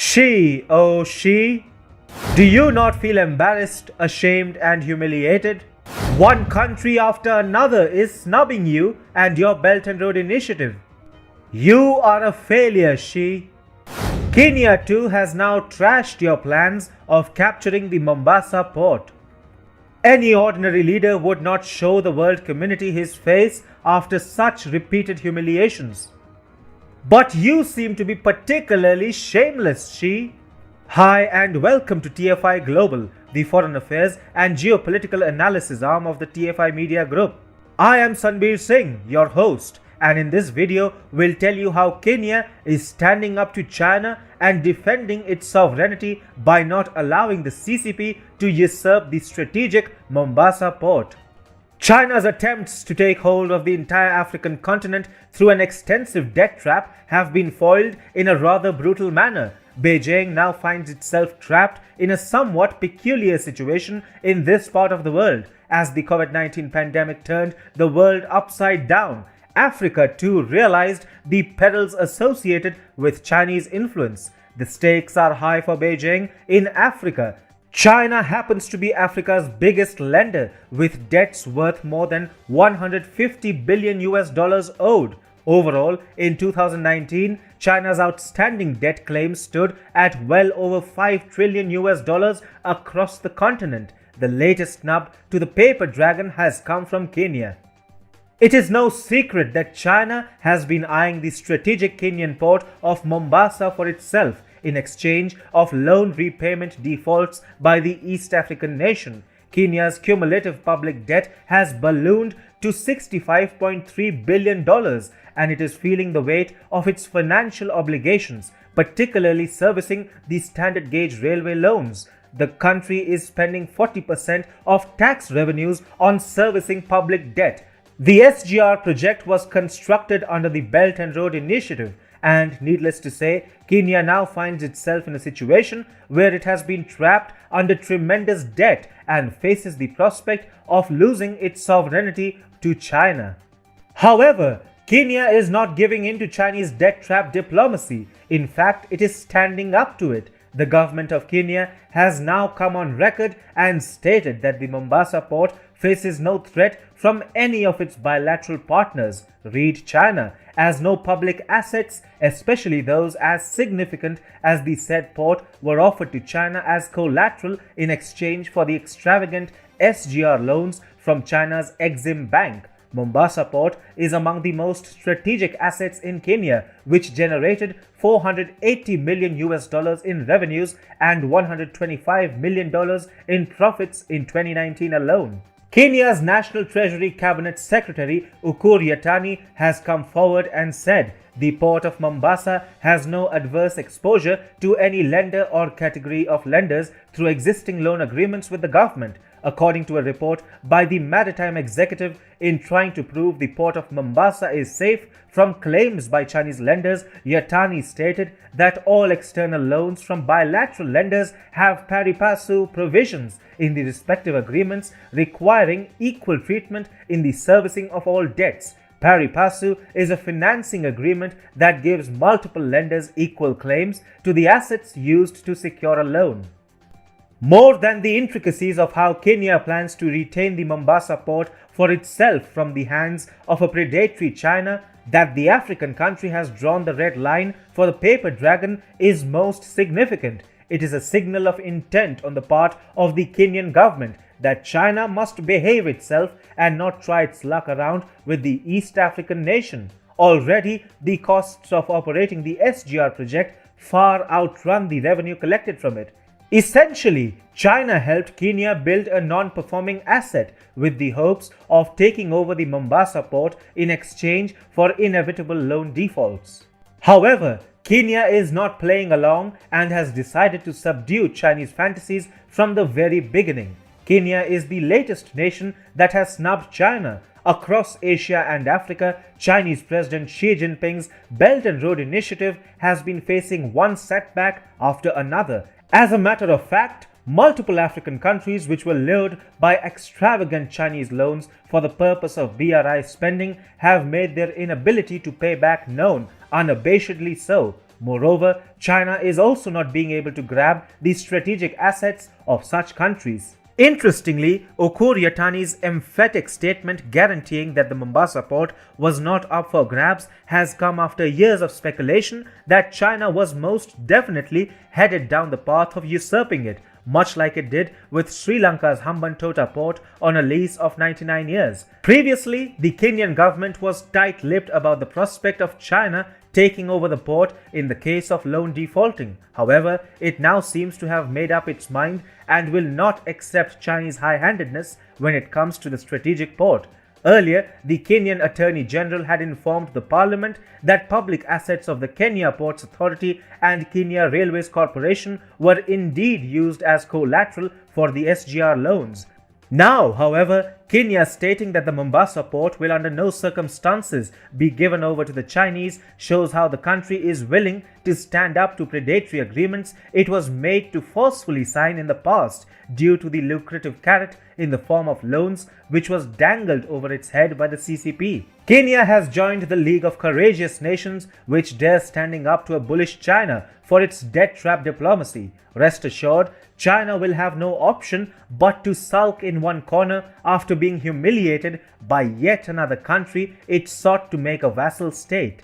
She, oh she, do you not feel embarrassed, ashamed, and humiliated? One country after another is snubbing you and your Belt and Road Initiative. You are a failure, she. Kenya too has now trashed your plans of capturing the Mombasa port. Any ordinary leader would not show the world community his face after such repeated humiliations. But you seem to be particularly shameless, she. Hi and welcome to TFI Global, the foreign affairs and geopolitical analysis arm of the TFI Media Group. I am Sanbir Singh, your host, and in this video we'll tell you how Kenya is standing up to China and defending its sovereignty by not allowing the CCP to usurp the strategic Mombasa port. China's attempts to take hold of the entire African continent through an extensive debt trap have been foiled in a rather brutal manner. Beijing now finds itself trapped in a somewhat peculiar situation in this part of the world. As the COVID-19 pandemic turned the world upside down, Africa too realized the perils associated with Chinese influence. The stakes are high for Beijing in Africa. China happens to be Africa's biggest lender, with debts worth more than 150 billion US dollars owed. Overall, in 2019, China's outstanding debt claims stood at well over 5 trillion US dollars across the continent. The latest snub to the paper dragon has come from Kenya. It is no secret that China has been eyeing the strategic Kenyan port of Mombasa for itself in exchange of loan repayment defaults by the East African nation. Kenya's cumulative public debt has ballooned to $65.3 billion, and it is feeling the weight of its financial obligations, particularly servicing the standard gauge railway loans. The country is spending 40% of tax revenues on servicing public debt. The SGR project was constructed under the Belt and Road Initiative, and needless to say, Kenya now finds itself in a situation where it has been trapped under tremendous debt and faces the prospect of losing its sovereignty to China. However, Kenya is not giving in to Chinese debt trap diplomacy. In fact, it is standing up to it. The government of Kenya has now come on record and stated that the Mombasa port faces no threat from any of its bilateral partners, read China, as no public assets, especially those as significant as the said port, were offered to China as collateral in exchange for the extravagant SGR loans from China's Exim Bank. Mombasa port is among the most strategic assets in Kenya, which generated 480 million US dollars in revenues and $125 million in profits in 2019 alone. Kenya's National Treasury Cabinet Secretary Ukur Yatani has come forward and said the port of Mombasa has no adverse exposure to any lender or category of lenders through existing loan agreements with the government. According to a report by the Maritime Executive, in trying to prove the port of Mombasa is safe from claims by Chinese lenders, Yatani stated that all external loans from bilateral lenders have pari passu provisions in the respective agreements requiring equal treatment in the servicing of all debts. Pari passu is a financing agreement that gives multiple lenders equal claims to the assets used to secure a loan. More than the intricacies of how Kenya plans to retain the Mombasa port for itself from the hands of a predatory China, that the African country has drawn the red line for the paper dragon is most significant. It is a signal of intent on the part of the Kenyan government that China must behave itself and not try its luck around with the East African nation. Already, the costs of operating the SGR project far outrun the revenue collected from it. Essentially, China helped Kenya build a non-performing asset with the hopes of taking over the Mombasa port in exchange for inevitable loan defaults. However, Kenya is not playing along and has decided to subdue Chinese fantasies from the very beginning. Kenya is the latest nation that has snubbed China. Across Asia and Africa, Chinese President Xi Jinping's Belt and Road Initiative has been facing one setback after another. As a matter of fact, multiple African countries which were lured by extravagant Chinese loans for the purpose of BRI spending have made their inability to pay back known, unabashedly so. Moreover, China is also not being able to grab the strategic assets of such countries. Interestingly, Ukur Yatani's emphatic statement guaranteeing that the Mombasa port was not up for grabs has come after years of speculation that China was most definitely headed down the path of usurping it, much like it did with Sri Lanka's Hambantota port on a lease of 99 years. Previously, the Kenyan government was tight-lipped about the prospect of China taking over the port in the case of loan defaulting. However, it now seems to have made up its mind and will not accept Chinese high-handedness when it comes to the strategic port. Earlier, the Kenyan Attorney General had informed the parliament that public assets of the Kenya Ports Authority and Kenya Railways Corporation were indeed used as collateral for the SGR loans. Now, however, Kenya stating that the Mombasa port will under no circumstances be given over to the Chinese shows how the country is willing to stand up to predatory agreements it was made to forcefully sign in the past due to the lucrative carrot in the form of loans which was dangled over its head by the CCP. Kenya has joined the League of Courageous Nations which dares standing up to a bullish China for its debt trap diplomacy. Rest assured, China will have no option but to sulk in one corner after being humiliated by yet another country it sought to make a vassal state.